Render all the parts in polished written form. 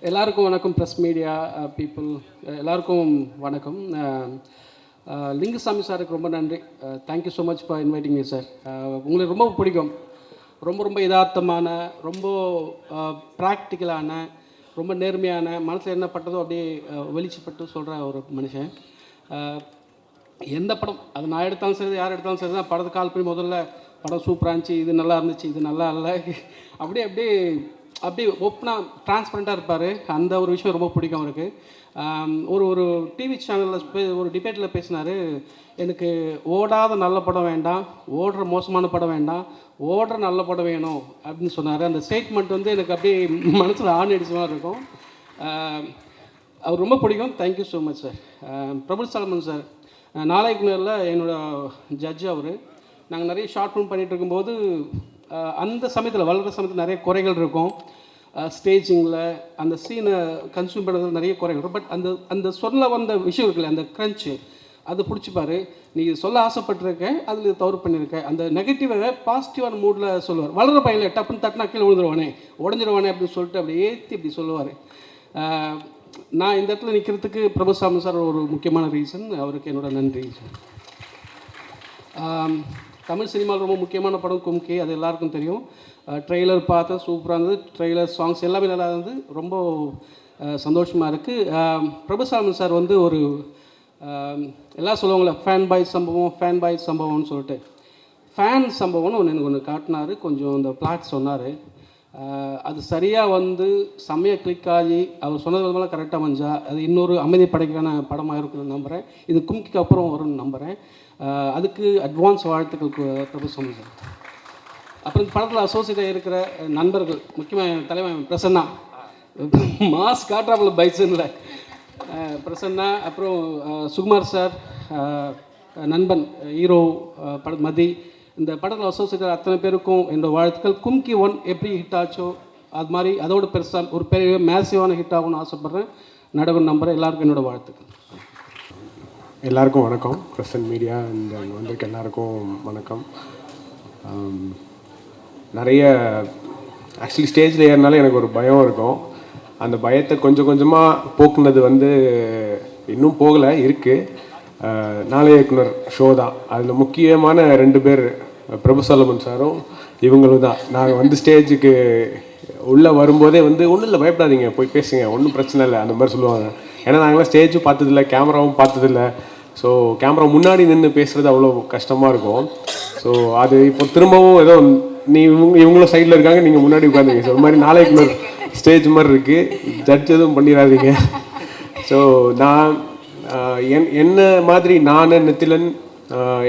எல்லாருக்கும் வணக்கம். Press media people எல்லாருக்கும் வணக்கம். லிங்குசாமி சாருக்கு ரொம்ப நன்றி. Thank you so much for inviting me sir. உங்களுக்கு ரொம்ப பிடிக்கும். ரொம்ப யதார்த்தமான, ரொம்ப ப்ராக்டிக்கலான, ரொம்ப நேர்மையான, மனசில் என்ன பட்டதோ அப்படியே வெளிச்சப்பட்டு சொல்கிற ஒரு மனுஷன். எந்த படம் அது நான் எடுத்தாலும் சரி, யார் எடுத்தாலும் சரி தான் படத்தை கால் பண்ணி முதல்ல படம் சூப்பராக இருந்துச்சு, இது நல்லா இருந்துச்சு, இது நல்லா இல்லை, அப்படியே அப்படியே அப்படியே ஓப்பனாக ட்ரான்ஸ்பரண்ட்டாக இருப்பார். அந்த ஒரு விஷயம் ரொம்ப பிடிக்கும் அவருக்கு. ஒரு டிவி சேனலில் ஒரு டிபேட்டில் பேசினார், எனக்கு ஓடாத நல்ல படம் வேண்டாம், ஓடுற மோசமான படம் வேண்டாம், ஓடுற நல்ல படம் வேணும் அப்படின்னு சொன்னார். அந்த ஸ்டேட்மெண்ட் வந்து எனக்கு அப்படியே மனசில் ஆணி மாதிரி இருக்கும். அவர் ரொம்ப பிடிக்கும். Thank you so much sir. Praful Salaman sir, நாளைக்குனரில் என்னோடய ஜட்ஜு அவர். நாங்கள் நிறைய ஷார்ட் ஃபிலிம் பண்ணிகிட்டு இருக்கும்போது அந்த சமயத்தில் வளர்கிற சமயத்தில் நிறைய குறைகள் இருக்கும். ஸ்டேஜிங்கில் அந்த சீனை கன்சியூம் பண்ணுறதுல நிறைய குறைகள் இருக்கும். பட் அந்த சொல்ல வந்த விஷயம் இருக்குல்ல, அந்த க்ரன்ச்சு, அது பிடிச்சிப்பார். நீ சொல்ல ஆசைப்பட்டிருக்க, அதில் தவறு பண்ணியிருக்க, அந்த நெகட்டிவை பாசிட்டிவான மூடில் சொல்லுவார். வளர பையனில் டப்புன்னு தட்டினா கீழே விழுந்துருவானே, உடஞ்சிருவானே அப்படின்னு சொல்லிட்டு அப்படி ஏற்றி இப்படி சொல்லுவார். நான் இந்த இடத்துல நிற்கிறதுக்கு பிரபுசாமி சார் ஒரு முக்கியமான ரீசன். அவருக்கு என்னோட நன்றி. தமிழ் சினிமாவில் ரொம்ப முக்கியமான படம் கும்கி, அது எல்லாருக்கும் தெரியும். ட்ரெய்லர் பார்த்தேன், சூப்பராக இருந்தது. ட்ரெய்லர், சாங்ஸ் எல்லாமே நல்லா இருந்தது. ரொம்ப சந்தோஷமாக இருக்குது. பிரபுசாமி சார் வந்து ஒரு எல்லாம் சொல்லுவாங்களே ஃபேன் பாய் சம்பவம்னு சொல்லிட்டு, ஃபேன் சம்பவம்னு எனக்கு ஒன்று காட்டினார். கொஞ்சம் இந்த பிளாட் சொன்னார். அது சரியாக வந்து செம்மையாக கிளிக் ஆகி அவர் சொன்னது விதமெல்லாம் கரெக்டாக வந்தா அது இன்னொரு அமைதி படைக்கான படமாக இருக்குன்னு நம்புகிறேன். இது கும்கிக்கு அப்புறம் வரும்னு நம்புகிறேன். அதுக்கு அட்வான்ஸ் வாழ்த்துக்கள் பிரபுசாமி சார். அப்புறம் இந்த படத்தில் அசோசியேட்டாக இருக்கிற நண்பர்கள், முக்கியமாக தலைவன் பிரசன்னா, மாஸ் காட்டுறாப்புல பைக்ஸுன்னு பிரசன்னா, அப்புறம் சுகுமார் சார், நண்பன் ஹீரோ மதி, இந்த படத்தில் அசோசியேட்டர் அத்தனை பேருக்கும் என்னோடய வாழ்த்துக்கள். கும்கி 1 எப்படி ஹிட் ஆச்சோ அது மாதிரி அதோட பெருசாக ஒரு பெரிய மேசிவான ஹிட் ஆகும்னு ஆசைப்பட்றேன். நடக்கும் நம்புகிறேன். எல்லாருக்கும் என்னோடய வாழ்த்துக்கள். எல்லாருக்கும் வணக்கம். ப்ரெஸ் மீடியா அண்ட் வந்திருக்க எல்லாருக்கும் வணக்கம். நிறைய ஆக்சுவலி ஸ்டேஜில் ஏறினாலே எனக்கு ஒரு பயம் இருக்கும். அந்த பயத்தை கொஞ்சம் கொஞ்சமாக போக்குனது வந்து இன்னும் போகலை, இருக்குது. நாளைய இயக்குனர் ஷோ தான். அதில் முக்கியமான 2 பேர் பிரபு சலமன் சாரும் இவங்களும் தான். நாங்கள் வந்து ஸ்டேஜுக்கு உள்ளே வரும்போதே வந்து ஒன்றும் இல்லை, பயப்படாதீங்க, போய் பேசுங்க, ஒன்றும் பிரச்சனை இல்லை, அந்த மாதிரி சொல்லுவாங்க. ஏன்னா நாங்களாம் ஸ்டேஜும் பார்த்ததில்ல, கேமராவும் பார்த்ததில்ல. ஸோ கேமரா முன்னாடி நின்று பேசுகிறது அவ்வளோ கஷ்டமாக இருக்கும். ஸோ அது இப்போ திரும்பவும் ஏதோ இவங்களும் சைடில் இருக்காங்க, நீங்கள் முன்னாடி உட்காந்துங்க. ஸோ ஒரு மாதிரி நாளைக்கு ஸ்டேஜ் மாதிரி இருக்குது, ஜட்ஜ் எதுவும் பண்ணிடாதீங்க. ஸோ நான் என்ன மாதிரி நான் நித்திலன்,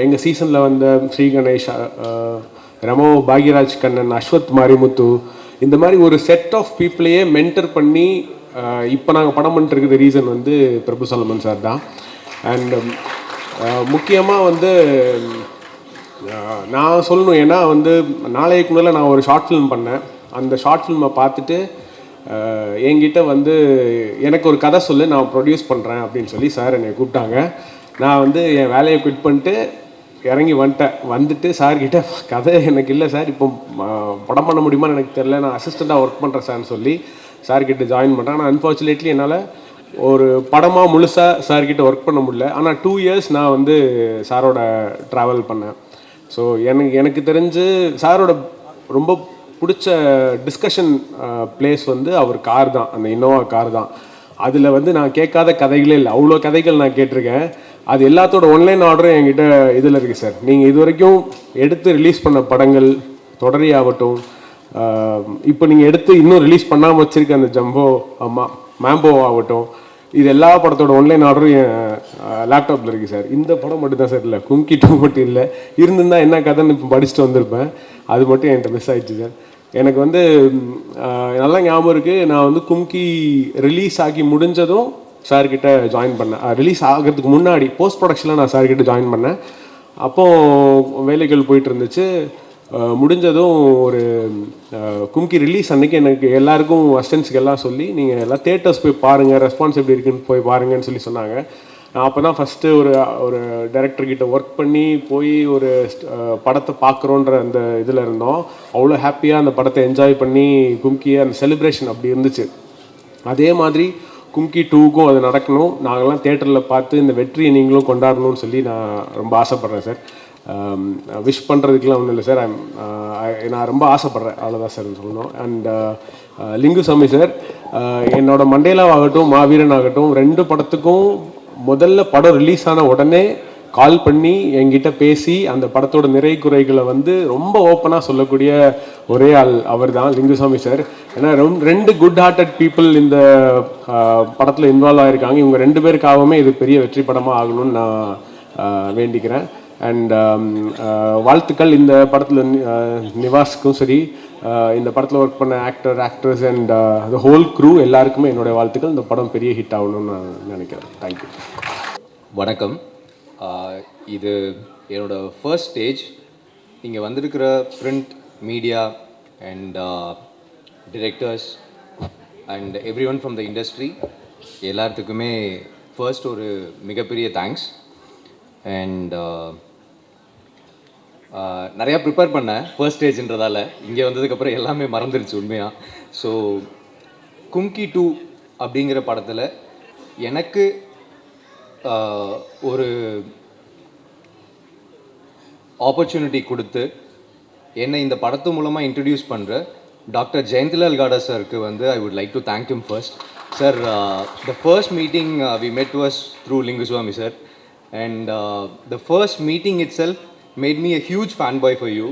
எங்கள் சீசனில் வந்த ஸ்ரீ கணேஷ், ரமோ, பாக்யராஜ் கண்ணன், அஸ்வத் மாரிமுத்து, இந்த மாதிரி ஒரு செட் ஆஃப் பீப்புளையே மென்டர் பண்ணி இப்போ நாங்கள் படம் பண்ணிட்டுருக்குற ரீசன் வந்து பிரபு சலமன் சார் தான். அண்ட் முக்கியமாக வந்து நான் சொல்லணும், ஏன்னா வந்து நாளைக்கு முன்னால் நான் ஒரு ஷார்ட் ஃபிலிம் பண்ணேன். அந்த ஷார்ட் ஃபிலிமை பார்த்துட்டு என்கிட்ட வந்து எனக்கு ஒரு கதை சொல்லு, நான் ப்ரொடியூஸ் பண்ணுறேன் அப்படின்னு சொல்லி சார் என்னை கூப்பிட்டாங்க. நான் வந்து என் வேலையை குவிட் பண்ணிட்டு இறங்கி வந்துட்டு சார்கிட்ட கதை எனக்கு இல்லை சார், இப்போ படம் பண்ண முடியுமான்னு எனக்கு தெரில, நான் அசிஸ்டண்ட்டாக ஒர்க் பண்ணுறேன் சார்னு சொல்லி சார்கிட்ட ஜாயின் பண்ணுறேன். ஆனால் அன்ஃபார்ச்சுனேட்லி என்னால் ஒரு படமாக முழுசாக சார்கிட்ட ஒர்க் பண்ண முடியல. ஆனால் 2 இயர்ஸ் நான் வந்து சாரோட ட்ராவல் பண்ணேன். ஸோ எனக்கு தெரிஞ்சு சாரோட ரொம்ப பிடிச்ச டிஸ்கஷன் பிளேஸ் வந்து அவர் கார் தான், அந்த இன்னோவா கார் தான். அதில் வந்து நான் கேட்காத கதைகளே இல்லை, அவ்வளோ கதைகள் நான் கேட்டிருக்கேன். அது எல்லாத்தோட ஒன்லைன் ஆர்டரும் என்கிட்ட இதில் இருக்குது சார். நீங்கள் இது வரைக்கும் எடுத்து ரிலீஸ் பண்ண படங்கள் தொடரி ஆகட்டும், இப்போ நீங்கள் எடுத்து இன்னும் ரிலீஸ் பண்ணாமல் வச்சுருக்க அந்த ஜம்போ மேம்போ ஆகட்டும், இது எல்லா படத்தோட ஒன்லைன் ஆர்டரும் என் லேப்டாப்பில் இருக்குது சார். இந்த படம் மட்டும் தான் சார் இல்லை, கும்கி 2 மட்டும் இல்லை. இருந்திருந்தா என்ன கதைன்னு இப்போ படிச்சுட்டு வந்திருப்பேன். அது மட்டும் என்கிட்ட மிஸ் ஆகிடுச்சு சார். எனக்கு வந்து நல்லா ஞாபகம் இருக்குது, நான் வந்து கும்கி ரிலீஸ் ஆகி முடிஞ்சதும் சார்கிட்ட ஜாயின் பண்ணேன். ரிலீஸ் ஆகிறதுக்கு முன்னாடி போஸ்ட் ப்ரொடக்ஷனில் நான் சார்கிட்ட ஜாயின் பண்ணேன். அப்போது வேலைகள் போயிட்டு இருந்துச்சு. முடிஞ்சதும் ஒரு கும்கி ரிலீஸ் அன்றைக்கி எனக்கு எல்லாருக்கும் அசிஸ்டன்ஸுக்கு எல்லாம் சொல்லி, நீங்கள் எல்லாம் தேட்டர்ஸ் போய் பாருங்கள், ரெஸ்பான்ஸ் எப்படி இருக்குன்னு போய் பாருங்கன்னு சொல்லி சொன்னாங்க. நான் அப்போ தான் ஃபஸ்ட்டு ஒரு டைரக்டர்கிட்ட ஒர்க் பண்ணி போய் ஒரு படத்தை பார்க்குறோன்ற அந்த இதில் இருந்தோம். அவ்வளோ ஹாப்பியாக அந்த படத்தை என்ஜாய் பண்ணி கும்கியை அந்த செலிப்ரேஷன் அப்படி இருந்துச்சு. அதே மாதிரி கும்கி 2க்கும் அது நடக்கணும். நாங்கள்லாம் தேட்டரில் பார்த்து இந்த வெற்றியை நீங்களும் கொண்டாடணும்னு சொல்லி நான் ரொம்ப ஆசைப்பட்றேன் சார். விஷ் பண்ணுறதுக்குலாம் ஒன்றும் இல்லை சார். நான் ரொம்ப ஆசைப்பட்றேன், அவ்வளோதான் சார் சொல்லணும். அண்ட் லிங்குசாமி சார், என்னோட மண்டேலாவாகட்டும் மாவீரன் ஆகட்டும் 2 படத்துக்கும் முதல்ல படம் ரிலீஸ் ஆன உடனே கால் பண்ணி என்கிட்ட பேசி அந்த படத்தோட நிறை குறைகளை வந்து ரொம்ப ஓப்பனாக சொல்லக்கூடிய ஒரே ஆள் அவர் தான், லிங்குசாமி சார். ஏன்னா 2 குட் ஹார்ட்டட் பீப்புள் இந்த படத்தில் இன்வால்வ் ஆகிருக்காங்க. இவங்க 2 பேருக்காகவுமே இது பெரிய வெற்றி படமாக ஆகணும்னு நான் வேண்டிக்கிறேன். அண்ட் வாழ்த்துக்கள் இந்த படத்தில் நிவாஸ்க்கும் சரி, இந்த படத்தில் ஒர்க் பண்ண actors and the whole crew எல்லாருக்குமே என்னுடைய வாழ்த்துக்கள். இந்த படம் பெரிய ஹிட் ஆகணும்னு நான் நினைக்கிறேன். தேங்க்யூ. வணக்கம். இது என்னோட ஃபர்ஸ்ட் ஸ்டேஜ். இங்கே வந்திருக்கிற print media and directors and every one from the industry எல்லாத்துக்குமே ஃபர்ஸ்ட் ஒரு மிகப்பெரிய தேங்க்ஸ். அண்ட் நிறையா ப்ரிப்பேர் பண்ணேன் ஃபர்ஸ்ட் ஸ்டேஜ்ன்றதால. இங்கே வந்ததுக்கப்புறம் எல்லாமே மறந்துருச்சு உண்மையாக. ஸோ கும்கி 2 அப்படிங்கிற படத்தில் எனக்கு ஒரு ஆப்பர்ச்சுனிட்டி கொடுத்து என்னை இந்த படத்து மூலமாக இன்ட்ரடியூஸ் பண்ணுற டாக்டர் ஜெயந்திலால் காடா சாருக்கு வந்து I would like to thank him first. Sir, the first meeting we met was through Lingusamy sir. And the first meeting itself made me a huge fanboy for you.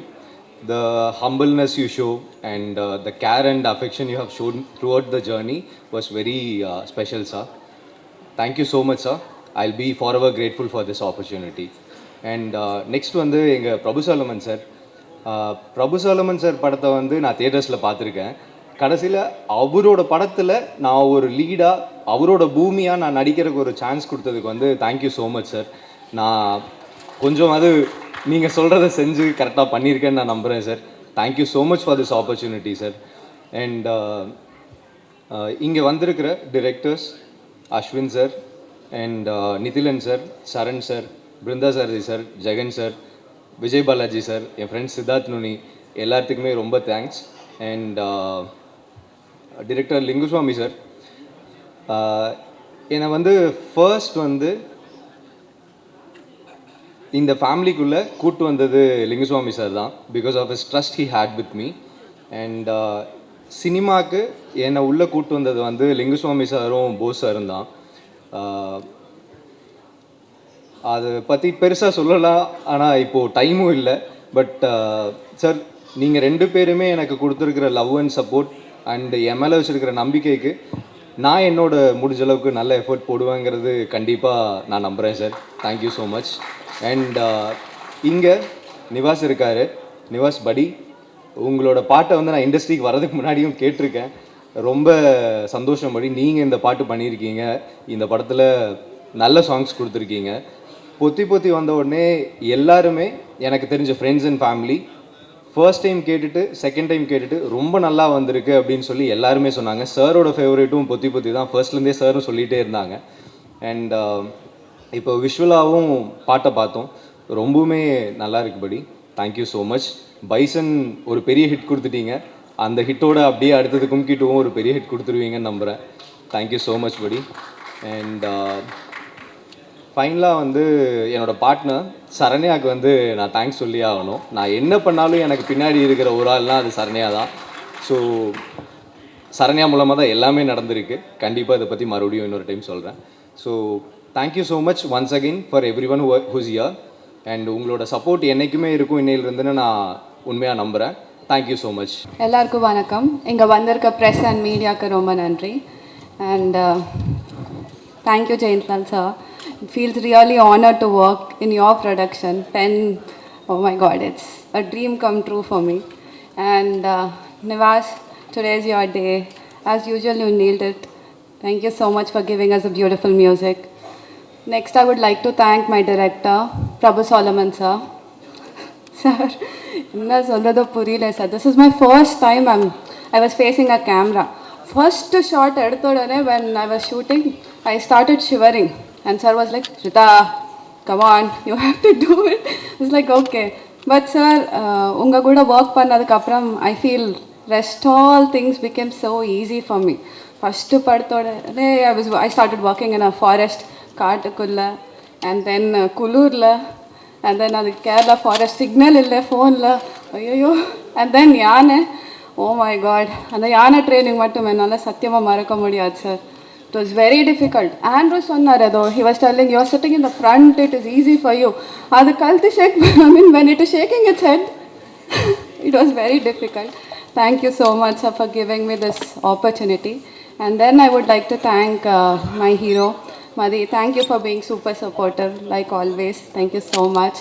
The humbleness you show and the care and affection you have shown throughout the journey was very special, sir. Thank you so much, sir. I'll be forever grateful for this opportunity. And next வந்து எங்கள் பிரபு Solomon sir. பிரபு Solomon sir படத்தை வந்து நான் தியேட்டர்ஸில் பார்த்துருக்கேன். கடைசியில் அவரோட படத்தில் நான் ஒரு லீடாக அவரோட பூமியாக நான் நடிக்கிறதுக்கு ஒரு சான்ஸ் கொடுத்ததுக்கு வந்து தேங்க்யூ ஸோ மச் சார். நான் கொஞ்சம் அது நீங்கள் சொல்கிறத செஞ்சு கரெக்டாக பண்ணியிருக்கேன்னு நான் நம்புகிறேன் sir. Thank you so much for this opportunity sir. And இங்கே வந்திருக்கிற directors Ashwin sir and Nithilan sir, Saran sir, Brindha Sarathy sir, Jagan sir, Vijay Balaji sir, என் ஃப்ரெண்ட்ஸ் சித்தார்த் நுனி எல்லாத்துக்குமே ரொம்ப thanks. And director Lingusamy sir, என்னை வந்து ஃபர்ஸ்ட் வந்து இந்த ஃபேமிலிக்குள்ளே கூட்டு வந்தது லிங்குசுவாமி சார் தான். Because of his trust he had with me. And சினிமாவுக்கு என்னை உள்ளே கூட்டு வந்தது வந்து லிங்குசுவாமி சாரும் போஸ் சாரும் தான். அதை பற்றி பெருசாக சொல்லலாம், ஆனால் இப்போது டைமும் இல்லை. பட் சார், நீங்கள் 2 பேருமே எனக்கு கொடுத்துருக்கிற லவ் அண்ட் சப்போர்ட் அண்ட் என் மேலே வச்சுருக்கிற நம்பிக்கைக்கு நான் என்னோட முடிஞ்ச அளவுக்கு நல்ல எஃபர்ட் போடுவேங்கிறது கண்டிப்பாக நான் நம்புகிறேன் sir. Thank you so much. And இங்கே நிவாஸ் இருக்கார். நிவாஸ் படி, உங்களோட பாட்டை வந்து நான் இண்டஸ்ட்ரிக்கு வர்றதுக்கு முன்னாடியும் கேட்டிருக்கேன். ரொம்ப சந்தோஷம் படி, நீங்கள் இந்த பாட்டு பண்ணியிருக்கீங்க. இந்த படத்தில் நல்ல சாங்ஸ் கொடுத்துருக்கீங்க. பொத்தி பொத்தி வந்த உடனே எல்லாருமே எனக்கு தெரிஞ்ச friends and family first time கேட்டுட்டு செகண்ட் டைம் கேட்டுட்டு ரொம்ப நல்லா வந்திருக்கு அப்படின்னு சொல்லி எல்லாருமே சொன்னாங்க. சாரோட ஃபேவரேட்டும் பொத்தி பொத்தி தான். ஃபர்ஸ்ட்லேருந்தே சாரும் சொல்லிகிட்டே இருந்தாங்க. அண்ட் இப்போ விஷுவலாகவும் பாட்டை பார்த்தோம், ரொம்பவுமே நல்லா இருக்குபடி. Thank you so much. பைசன் ஒரு பெரிய ஹிட் கொடுத்துட்டீங்க. அந்த ஹிட்டோட அப்படியே அடுத்தது கும்கி 2வும் ஒரு பெரிய ஹிட் கொடுத்துருவீங்கன்னு நம்புகிறேன். தேங்க்யூ ஸோ மச் படி. அண்ட் ஃபைனலாக வந்து என்னோடய பார்ட்னர் சரண்யாவுக்கு வந்து நான் தேங்க்ஸ் சொல்லி ஆகணும். நான் என்ன பண்ணாலும் எனக்கு பின்னாடி இருக்கிற ஒரு ஆள்னால் அது சரண்யா தான். ஸோ சரண்யா மூலமாக தான் எல்லாமே நடந்திருக்கு. கண்டிப்பாக இதை பற்றி மறுபடியும் இன்னொரு டைம் சொல்கிறேன். So thank you so much once again for everyone who's here. And உங்களோட சப்போர்ட் என்றைக்குமே இருக்கும் இன்னையிலிருந்துன்னு நான் உண்மையாக நம்புகிறேன். Thank you so much. எல்லாருக்கும் வணக்கம். இங்கே வந்திருக்க ப்ரெஸ் அண்ட் மீடியாவுக்கு ரொம்ப நன்றி. And thank you Jayanthlal sir. It feels really honored to work in your production. Pen, oh my God, it's a dream come true for me. And Nivas, today is your day. As usual, you nailed it. Thank you so much for giving us a beautiful music. Next, I would like to thank my director, Prabhu Solomon sir. Sir, inna solradhu puriyala sir. This is my first time I was facing a camera. First shot eduthodane when I was shooting, I started shivering. And sir was like, Shrita, come on, you have to do it. I was like, okay. But sir, unga kuda work pannadukku apram I feel rest all things became so easy for me. First படத்தோடனே I started working in a forest காட்டுக்குள்ளே and then குளூரில் and then அது Kerala forest signal இல்லை ஃபோனில் ஐயோ and then யானை oh my God அந்த யானை ட்ரைனிங் மட்டும் என்னால் சத்தியமாக மறக்க முடியாது sir. It was very difficult. Andrew சொன்னார் though, he was telling you are sitting in the front, it is easy for you. அது கழுத்து ஷேக் I mean when it is shaking its head, it was very difficult. Thank you so much sir, for giving me this opportunity. And then I would like to thank my hero, Madhi. Thank you for being super supportive like always. Thank you so much.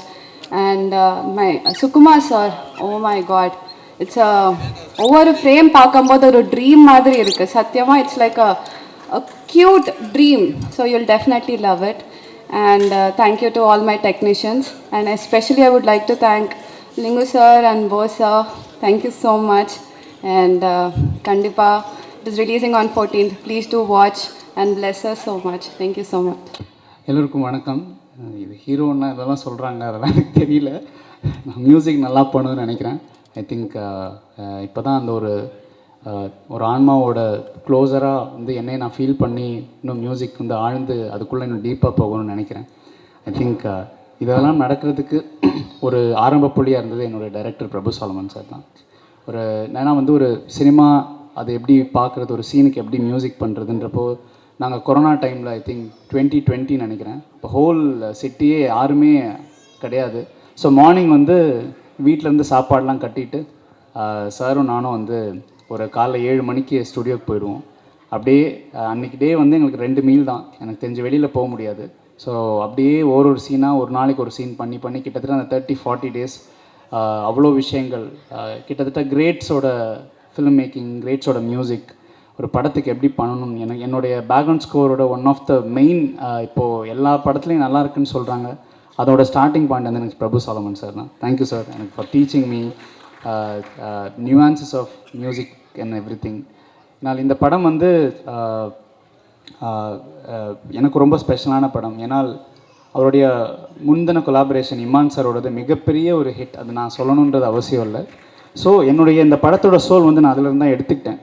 And my Sukumar sir, oh my god. It's a ஒவ்வொரு frame பார்க்கும்போது ஒரு dream மாதிரி இருக்குது சத்தியமாக. It's like a cute dream, so you'll definitely love it. And thank you to all my technicians, and especially I would like to thank Lingu sir and Bo sir. Thank you so much. And Kandipa, it is releasing on 14th. Please do watch and bless us so much. Thank you so much. எல்லோருக்கும் வணக்கம். இது ஹீரோன்னா இதெல்லாம் சொல்கிறாங்க, அதெல்லாம் எனக்கு தெரியல. நான் music நல்லா பண்ணுவேன்னு நினைக்கிறேன். ஐ திங்க் இப்போ தான் அந்த ஒரு ஆன்மாவோட க்ளோஸராக வந்து என்னை நான் ஃபீல் பண்ணி இன்னும் மியூசிக் வந்து ஆழ்ந்து அதுக்குள்ளே இன்னும் டீப்பாக போகணும்னு நினைக்கிறேன். ஐ திங்க் இதெல்லாம் நடக்கிறதுக்கு ஒரு ஆரம்ப புள்ளியாக இருந்தது என்னோடய டைரக்டர் பிரபு சாலமன் சார் தான். ஏன்னா வந்து ஒரு சினிமா அதை எப்படி பார்க்குறது, ஒரு சீனுக்கு எப்படி மியூசிக் பண்ணுறதுன்றப்போ நாங்கள் கொரோனா டைமில் ஐ திங்க் 2020 நினைக்கிறேன். இப்போ ஹோல் சிட்டியே யாருமே கிடையாது. ஸோ மார்னிங் வந்து வீட்டிலேருந்து சாப்பாடெலாம் கட்டிட்டு சாரும் நானும் வந்து ஒரு காலைல 7 மணிக்கு ஸ்டுடியோக்கு போயிடுவோம். அப்படியே அன்றைக்கி டே வந்து எங்களுக்கு 2 மீல் தான், எனக்கு தெரிஞ்ச வெளியில் போக முடியாது. ஸோ அப்படியே ஒரு சீனாக ஒரு நாளைக்கு ஒரு சீன் பண்ணி கிட்டத்தட்ட அந்த 30-40 டேஸ் அவ்வளோ விஷயங்கள், கிட்டத்தட்ட கிரேட்ஸோட ஃபிலிம் மேக்கிங், கிரேட்ஸோட மியூசிக், ஒரு படத்துக்கு எப்படி பண்ணணும். என்னுடைய பேக்ரவுண்ட் ஸ்கோரோட ஒன் ஆஃப் த மெயின் இப்போது எல்லா படத்துலையும் நல்லா இருக்குன்னு சொல்கிறாங்க, அதோட ஸ்டார்டிங் பாயிண்ட் வந்து எனக்கு பிரபு சாலமன் சார் தான். தேங்க்யூ சார் எனக்கு for teaching me nuances of music and everything. நான் இந்த படம் வந்து எனக்கு ரொம்ப ஸ்பெஷலான படம். ஏன்னால் அவருடைய முந்தின கொலாபரேஷன் இமான் சாரோடது மிகப்பெரிய ஒரு ஹிட், அது நான் சொல்லணுன்றது அவசியம் இல்லை. ஸோ என்னுடைய இந்த படத்தோட சோல் வந்து நான் அதில் தான் எடுத்துக்கிட்டேன்.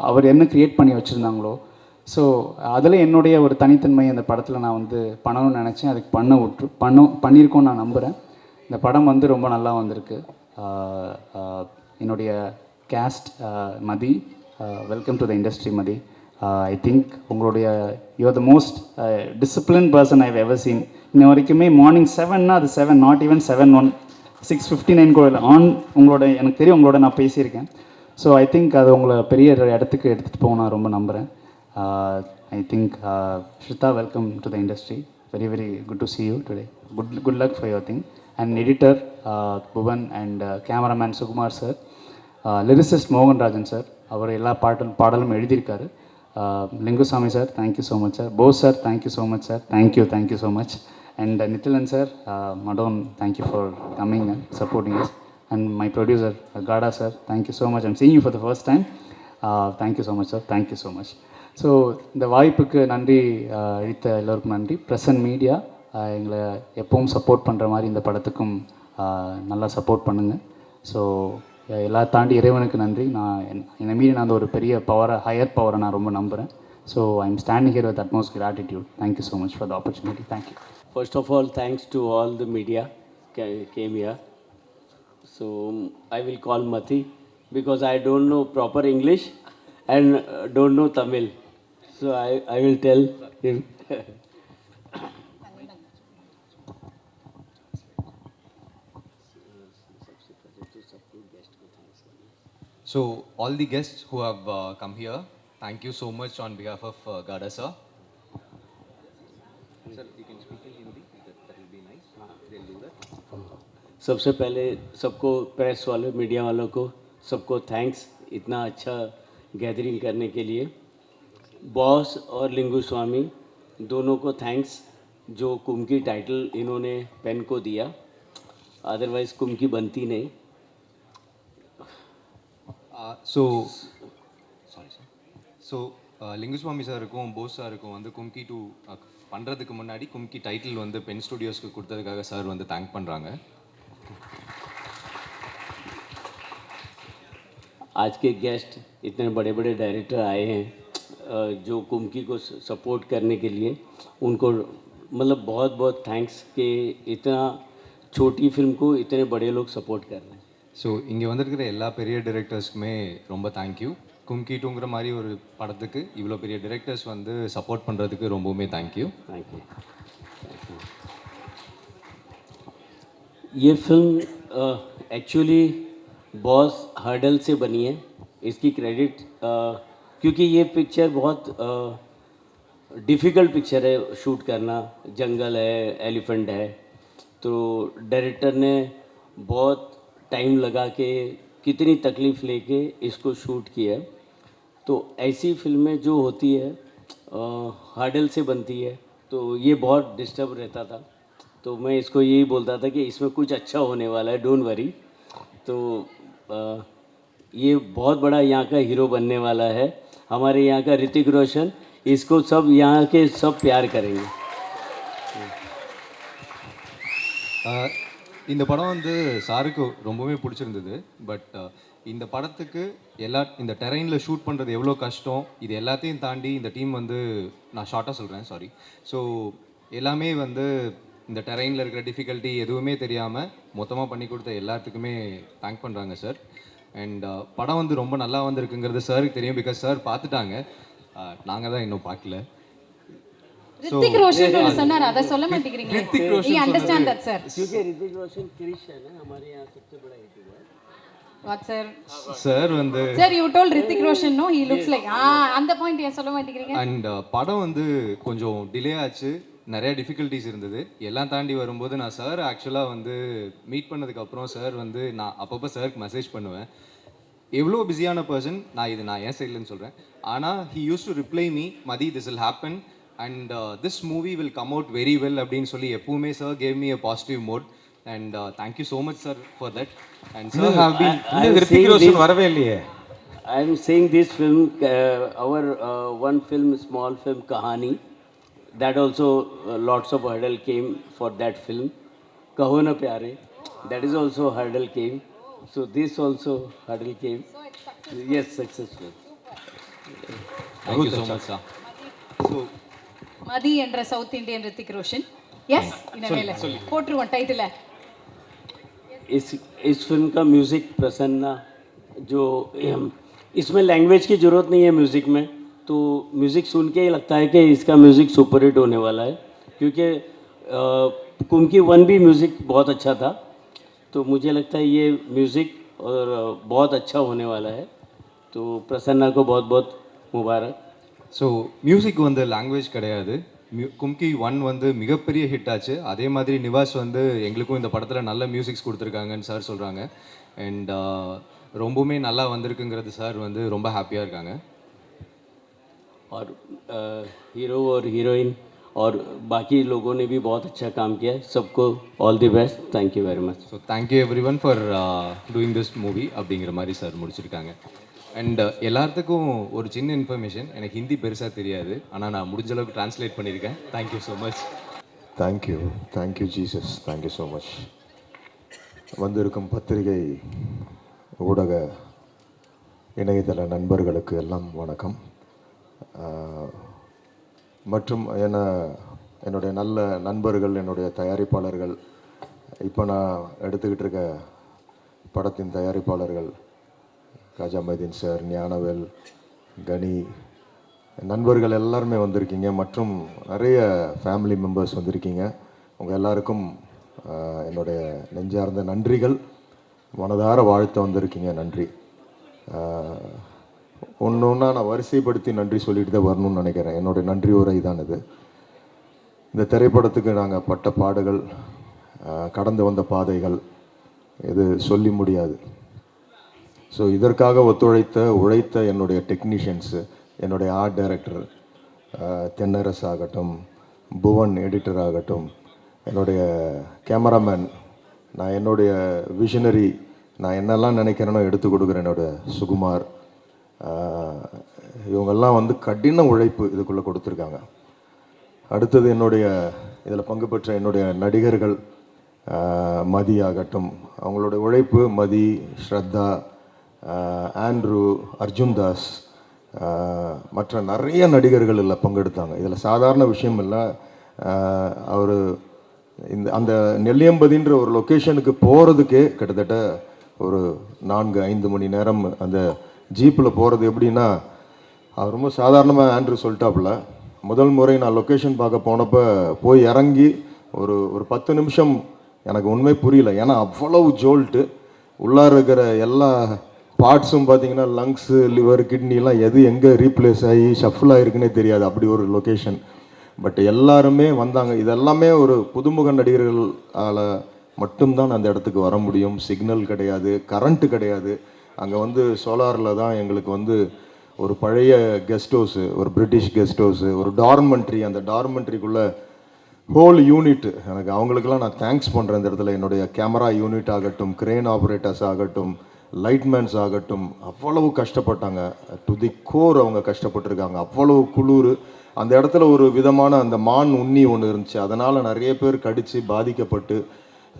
அவர் என்ன க்ரியேட் பண்ணி வச்சுருந்தாங்களோ, ஸோ அதில் என்னுடைய ஒரு தனித்தன்மை அந்த படத்தில் நான் வந்து பண்ணணும்னு நினச்சேன். அதுக்கு பண்ணியிருக்கோன்னு நான் நம்புகிறேன். இந்த படம் வந்து ரொம்ப நல்லா வந்திருக்கு. என்னுடைய cast Mathi, welcome to the industry Mathi. I think உங்களுடைய you're the most discipline person I've ever seen. இன்ன வரைக்குமே மார்னிங் 7னா அது 7, நாட் ஈவன் 7:01, 6:59 கூட ஆன் உங்களோட எனக்கு தெரியும், உங்களோட நான் பேசியிருக்கேன். ஸோ ஐ திங்க் அது உங்களை பெரிய இடத்துக்கு எடுத்துகிட்டு போக நான் ரொம்ப நம்புகிறேன். I think Shrita, welcome to the industry. Very very good to see you today. Good luck for your thing. And editor Bhuvan and cameraman Sukumar sir, lyricist Mohan Rajan sir, அவர் எல்லா பாடலும் எழுதியிருக்காரு. Lingusamy sir, thank you so much sir. Bose sir, thank you so much sir. Thank you so much. And Nithilan sir, Madon, thank you for coming and supporting us. And my producer Gada sir, thank you so much. I'm seeing you for the first time. Thank you so much sir. Thank you so much. So இந்த வாய்ப்புக்கு நன்றி அளித்த எல்லோருக்கும் நன்றி. Present media எங்களை எப்பவும் support பண்ணுற மாதிரி இந்த படத்துக்கும் நல்லா சப்போர்ட் பண்ணுங்கள். ஸோ எல்லா தாண்டி இறைவனுக்கு நன்றி. என்னை மீறி நான் ஒரு பெரிய பவரை, ஹையர் பவரை நான் ரொம்ப நம்புகிறேன். So I am standing here with utmost gratitude. Thank you so much for the opportunity. Thank you. First of all, thanks to all the media came here. So I will call Mati because I don't know proper English and don't know Tamil. So I will tell him. So all the guests who have come here, thank you so much on behalf of Gada sir. Sir, you can speak in Hindi. That will be nice. They'll do that. सबसे पहले सबको, press वालों, media वालों को सबको thanks इतना अच्छा gathering करने के लिए. बॉस और लिंगू स्वामी दोनों को थैंक्स जो कुम्की टाइटल इन्होंने पेन को दिया, अदरवाइज़ कुम्की बनती नहीं. ஸோ லிங்குஸ்வாமி சாருக்கும் போஸ் சாருக்கும் வந்து கும்கி 2 பண்ணுறதுக்கு முன்னாடி கும்கி டைட்டில் வந்து பென் ஸ்டுடியோஸ்க்கு கொடுத்ததுக்காக சார் வந்து தேங்க் பண்ணுறாங்க. आज के गेस्ट इतने बड़े बड़े डायरेक्टर आए हैं, जो कुमकी को सपोर्ट करने के लिए उनको मतलब बहुत बहुत थैंक्स कि इतना छोटी फिल्म को इतने बड़े लोग सपोर्ट कर रहे हैं. ஸோ இங்கே வந்திருக்கிற எல்லா பெரிய டிரெக்டர்ஸ்க்குமே ரொம்ப தேங்க்யூ. கும்கி டூங்கிற மாதிரி ஒரு படத்துக்கு இவ்வளோ பெரிய டிரெக்டர்ஸ் வந்து சப்போர்ட் பண்ணுறதுக்கு ரொம்பவுமே தேங்க்யூ. Thank you. ये फिल्म एक्चुअली बॉस हर्डल से बनी है. इसकी क्रेडिट क्योंकि ये पिक्चर बहुत डिफ़िकल्ट पिक्चर है शूट करना. जंगल है, एलिफेंट है, तो डायरेक्टर ने बहुत टाइम लगा के कितनी तकलीफ़ लेके इसको शूट किया है. तो ऐसी फिल्में जो होती है हर्डल से बनती है, तो ये बहुत डिस्टर्ब रहता था. तो मैं इसको यही बोलता था कि इसमें कुछ अच्छा होने वाला है, डोंट वरी. तो ये बहुत बड़ा यहाँ का हीरो बनने वाला है, हमारे यहाँ का ऋतिक रोशन. इसको सब यहाँ के सब प्यार करेंगे. இந்த படம் வந்து சாருக்கு ரொம்பவே பிடிச்சிருந்தது. பட் இந்த படத்துக்கு இந்த டெரெயினில் ஷூட் பண்ணுறது எவ்வளோ கஷ்டம், இது எல்லாத்தையும் தாண்டி இந்த டீம் வந்து, நான் ஷார்ட்டாக சொல்கிறேன், சாரி. ஸோ எல்லாமே வந்து இந்த டெரெயினில் இருக்கிற டிஃபிகல்ட்டி எதுவுமே தெரியாமல் மொத்தமாக பண்ணி கொடுத்த எல்லாத்துக்குமே தேங்க் பண்ணுறாங்க சார். அண்ட் படம் வந்து ரொம்ப நல்லா வந்திருக்குங்கிறது சாருக்கு தெரியும், பிகாஸ் சார் பார்த்துட்டாங்க, நாங்கள் தான் இன்னும் பார்க்கல. ऋतिक रोशन ने சொன்னார், அத சொல்ல மாட்டேங்கிறீங்க. Hrithik Roshan you understand that sir? क्योंकि ऋतिक रोशन क्रिश है ना, हमारे यहाँ सबसे बड़ा हीरो है. what sir? சார் வந்து sir you told Hrithik Roshan no he looks like அந்த பாயிண்ட் ஏன் சொல்ல மாட்டேங்கிறீங்க? அண்ட் படம் வந்து கொஞ்சம் டிலே ஆச்சு, நிறைய டிஃபிகல்ட்டிஸ் இருந்தது. எல்லாம் தாண்டி வரும்போது நான் சார் ஆக்சுவலாக வந்து மீட் பண்ணதுக்கப்புறம் சார் வந்து நான் அப்பப்போ சாருக்கு மெசேஜ் பண்ணுவேன். எவ்வளோ பிஸியான பர்சன், நான் ஏன் சைட்லன்னு சொல்கிறேன், ஆனால் he use to reply me, Mathi this will happen and this movie will come out very well அப்படின்னு சொல்லி எப்பவுமே sir gave me a positive mode. And thank you so much sir for that. And sir have been Hrithik Roshan வரவே இல்லையே. I am saying this film, our one film, small film, Kahani, that also lots of hurdle came for that film. Kaho Na Pyare, that is also hurdle came. So this also hurdle came. Yes, successful. Thank you so much sir. So Mathi என்ற South Indian Hrithik Roshan. Yes இனவேல போட்டுருவோம் டைட்டில. इस film का music Prasanna, जो इसमें language की ज़रूरत नहीं है म्यूज़िक में, तो म्यूज़िक सुन के ही लगता है कि इसका म्यूज़िक सुपर हिट होने वाला है. क्योंकि कुमकी 1 भी म्यूज़िक बहुत अच्छा था, तो मुझे लगता है ये म्यूज़िक और बहुत अच्छा होने वाला है. तो प्रसन्ना को बहुत बहुत मुबारक. ஸோ மியூசிக் வந்து லாங்குவேஜ் கிடையாது. கும்கி 1 வந்து மிகப்பெரிய ஹிட் ஆச்சு. அதே மாதிரி நிவாஸ் வந்து எங்களுக்கும் இந்த படத்தில் நல்ல மியூசிக்ஸ் கொடுத்துருக்காங்கன்னு சார் சொல்கிறாங்க. அண்ட் ரொம்பவுமே நல்லா வந்திருக்குங்கிறது சார் வந்து ரொம்ப ஹாப்பியாக இருக்காங்க. और हीरो और हीरोइन और बाकी लोगों ने भी बहुत अच्छा काम किया. सबको all the best. Thank you very much. So thank you every one for doing this movie அப்படிங்கிற மாதிரி சார் முடிச்சிருக்காங்க. அண்ட் எல்லாத்துக்கும் ஒரு சின்ன இன்ஃபர்மேஷன், எனக்கு ஹிந்தி பெருசாக தெரியாது, ஆனால் நான் முடிஞ்ச அளவுக்கு ட்ரான்ஸ்லேட் பண்ணியிருக்கேன். Thank you so much. Thank you Jesus, thank you so much. வந்திருக்கும் பத்திரிகை ஊடக இணையதள நண்பர்களுக்கு எல்லாம் வணக்கம். மற்றும் என்னுடைய நல்ல நண்பர்கள், என்னுடைய தயாரிப்பாளர்கள், இப்போ நான் எடுத்துக்கிட்டு இருக்க படத்தின் தயாரிப்பாளர்கள் காஜா மைதீன் சார், ஞானவேல், கனி, நண்பர்கள் எல்லாருமே வந்திருக்கீங்க. மற்றும் நிறைய ஃபேமிலி மெம்பர்ஸ் வந்திருக்கீங்க. உங்கள் எல்லாருக்கும் என்னுடைய நெஞ்சார்ந்த நன்றிகள். மனதார வாழ்த்து வந்திருக்கீங்க, நன்றி. ஒன்று ஒன்றா நான் வரிசைப்படுத்தி நன்றி சொல்லிட்டு தான் வரணும்னு நினைக்கிறேன். என்னுடைய நன்றி உரை தான் இது. இந்த திரைப்படத்துக்கு நாங்கள் பட்ட பாடுகள், கடந்து வந்த பாதைகள், இது சொல்லி முடியாது. ஸோ இதற்காக உழைத்த என்னுடைய டெக்னீஷியன்ஸு, என்னுடைய ஆர்ட் டைரக்டர் தென்னரசு ஆகட்டும், புவன் எடிட்டர் ஆகட்டும், என்னுடைய கேமராமேன், நான் என்னுடைய விஷனரி, நான் என்னெல்லாம் நினைக்கிறேனோ எடுத்து கொடுக்குறேன் என்னோடய சுகுமார், இவங்கெல்லாம் வந்து கடின உழைப்பு இதுக்குள்ளே கொடுத்துருக்காங்க. அடுத்தது இதில் பங்கு பெற்ற என்னுடைய நடிகர்கள், மதி ஆகட்டும், அவங்களுடைய உழைப்பு, மதி, ஸ்ரத்தா, ஆண்ட்ரூ, அர்ஜுன் தாஸ், மற்ற நிறைய நடிகர்கள் இதில் பங்கெடுத்தாங்க. இதில் சாதாரண விஷயம் இல்லை. அவர் அந்த நெல்லியம்பதின்ற ஒரு லொக்கேஷனுக்கு போகிறதுக்கே கிட்டத்தட்ட ஒரு 4-5 மணி நேரம் அந்த ஜீப்பில் போகிறது. எப்படின்னா, அவர் ரொம்ப சாதாரணமாக ஆண்ட்ரூ சொல்லிட்டாப்புல, முதல் முறை நான் லொக்கேஷன் பார்க்க போனப்போ போய் இறங்கி ஒரு 10 நிமிஷம் எனக்கு உண்மை புரியல. ஏன்னா அவ்வளவு ஜோல்ட்டு, உள்ளார இருக்கிற எல்லா பார்ட்ஸும் பார்த்தீங்கன்னா லங்ஸு, லிவர், கிட்னிலாம் எது எங்கே ரீப்ளேஸ் ஆகி ஷஃபில் ஆகிருக்குன்னே தெரியாது, அப்படி ஒரு லொக்கேஷன். பட் எல்லாருமே வந்தாங்க. இதெல்லாமே ஒரு புதுமுக நடிகர்களால் மட்டும்தான் அந்த இடத்துக்கு வர முடியும். சிக்னல் கிடையாது, கரண்ட்டு கிடையாது. அங்கே வந்து சோலாரில் தான் எங்களுக்கு வந்து ஒரு பழைய கெஸ்ட் ஹவுஸு, ஒரு பிரிட்டிஷ் கெஸ்ட் ஹவுஸு, ஒரு டார்மெண்ட்ரி, அந்த டார்மெண்ட்ரிக்குள்ளே ஹோல் யூனிட். எனக்கு அவங்களுக்கெல்லாம் நான் தேங்க்ஸ் பண்ணுறேன் இந்த இடத்துல. என்னுடைய கேமரா யூனிட் ஆகட்டும், கிரேன் ஆப்ரேட்டர்ஸ் ஆகட்டும், லைட்மேன்ஸ் ஆகட்டும், அவ்வளவு கஷ்டப்பட்டாங்க. டு தி கோர் அவங்க கஷ்டப்பட்டிருக்காங்க. அவ்வளவு குளிர். அந்த இடத்துல ஒரு விதமான அந்த மான் உண்ணி ஒன்று இருந்துச்சு. அதனால் நிறைய பேர் கடித்து பாதிக்கப்பட்டு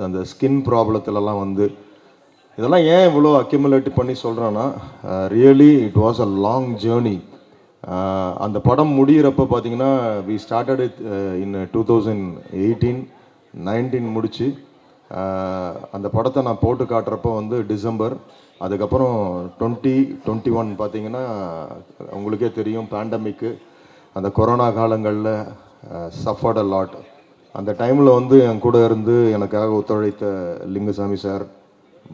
அந்த ஸ்கின் ப்ராப்ளத்துலலாம் வந்து, இதெல்லாம் ஏன் இவ்வளோ அக்யூமுலேட் பண்ணி சொல்கிறேன்னா, really it was a long journey. அந்த படம் முடிகிறப்ப பார்த்தீங்கன்னா வி ஸ்டார்டட் இட் இன் 2018-19 முடிச்சு அந்த படத்தை நான் போட்டு காட்டுறப்போ வந்து டிசம்பர். அதுக்கப்புறம் 2021 பார்த்தீங்கன்னா உங்களுக்கே தெரியும், பேண்டமிக்கு, அந்த கொரோனா காலங்களில் சஃபர்ட் அ லாட். அந்த டைமில் வந்து என் கூட இருந்து எனக்காக ஒத்துழைத்த லிங்குசாமி சார்,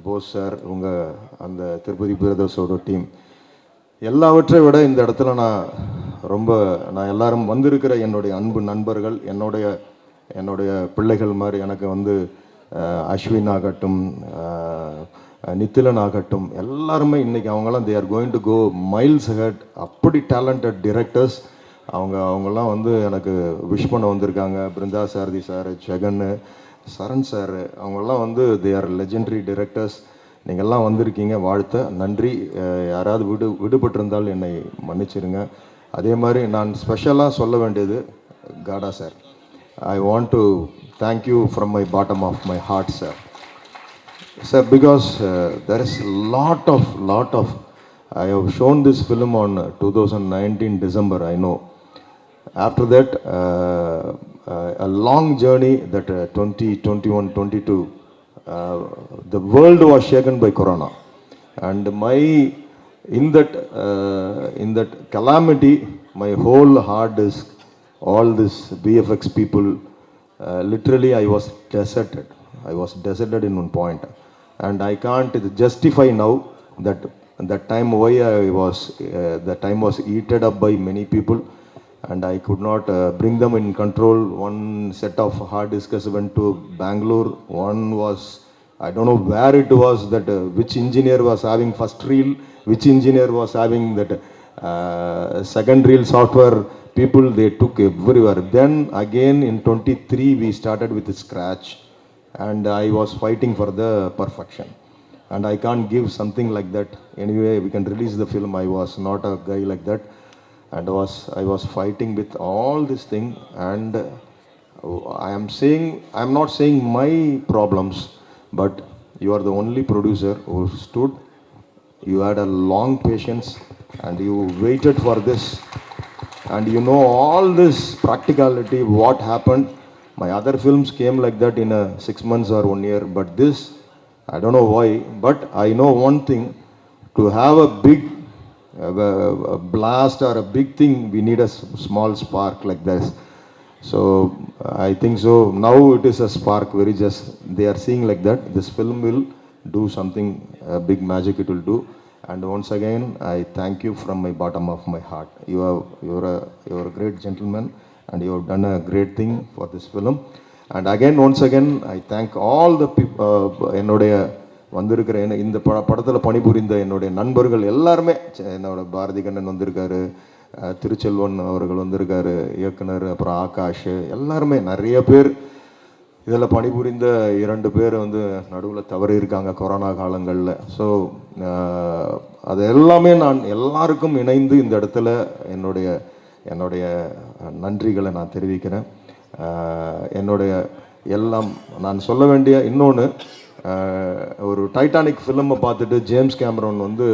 போஸ் சார், உங்கள் அந்த திருப்பதி பிரதர்ஸோட டீம், எல்லாவற்றை விட இந்த இடத்துல நான் எல்லாரும் வந்திருக்கிற என்னுடைய அன்பு நண்பர்கள், என்னுடைய பிள்ளைகள் மாதிரி எனக்கு வந்து அஸ்வின் ஆகட்டும், நித்திலன் ஆகட்டும், எல்லாருமே இன்றைக்கி அவங்கெல்லாம் they are going to go miles ahead. அப்படி டேலண்டட் டிரெக்டர்ஸ் அவங்கெல்லாம் வந்து எனக்கு விஷ் பண்ண வந்திருக்காங்க. பிருந்தா சாரதி சார், ஜெகன், சரண் சார், அவங்கெல்லாம் வந்து தே ஆர் லெஜெண்டரி டிரெக்டர்ஸ். நீங்கள்லாம் வந்திருக்கீங்க, வாழ்த்த நன்றி. யாராவது விடுபட்டிருந்தால் என்னை மன்னிச்சிருங்க. அதே மாதிரி நான் ஸ்பெஷலாக சொல்ல வேண்டியது காடா sir. I want to thank you from my bottom of my heart sir. Sir, because there is lot of I have shown this film on 2019 December, I know. After that, a long journey that 2021-22, the world was shaken by Corona, and in that calamity, my whole hard disk, all this VFX people, literally I was deserted in one point, and I can't justify now that time why that time was eaten up by many people, and I could not bring them in control. One set of hard disks went to Bangalore. One was, I don't know where it was, that which engineer was having first reel, which engineer was having that second reel software. People, they took everywhere. Then again in 23 we started with scratch, and I was fighting for the perfection, and I can't give something like that. Anyway, we can release the film. I was not a guy like that, and I was fighting with all this thing. And I am not saying my problems, but you are the only producer who stood. You had a long patience, and you waited for this, and you know all this practicality, what happened. My other films came like that in 6 months or 1 year, but this, I don't know why, but I know one thing: to have a big a blast or a big thing, we need a small spark like this. So I think so now it is a spark, very just they are seeing like that. This film will do something, big magic it will do. And once again, I thank you from my bottom of my heart. You're a great gentleman, and you have done a great thing for this film. And again, once again, I thank all the people, என்னுடைய வந்திருக்கிற இந்த படத்தில் பணிபுரிந்த என்னுடைய நண்பர்கள் எல்லாருமே. என்னோட பாரதி கண்ணன் வந்திருக்காரு, திருச்செல்வன் அவர்கள் வந்திருக்காரு, இயக்குனர், அப்புறம் ஆகாஷ், எல்லாருமே நிறைய பேர். இதில் பணிபுரிந்த 2 பேர் வந்து நடுவில் தவறி இருக்காங்க கொரோனா காலங்களில். ஸோ அது எல்லாமே நான் எல்லாருக்கும் இணைந்து இந்த இடத்துல என்னுடைய நன்றிகளை நான் தெரிவிக்கிறேன். என்னுடைய எல்லாம் நான் சொல்ல வேண்டிய இன்னொன்று, ஒரு டைட்டானிக் ஃபிலிமை பார்த்துட்டு ஜேம்ஸ் கேமரன் வந்து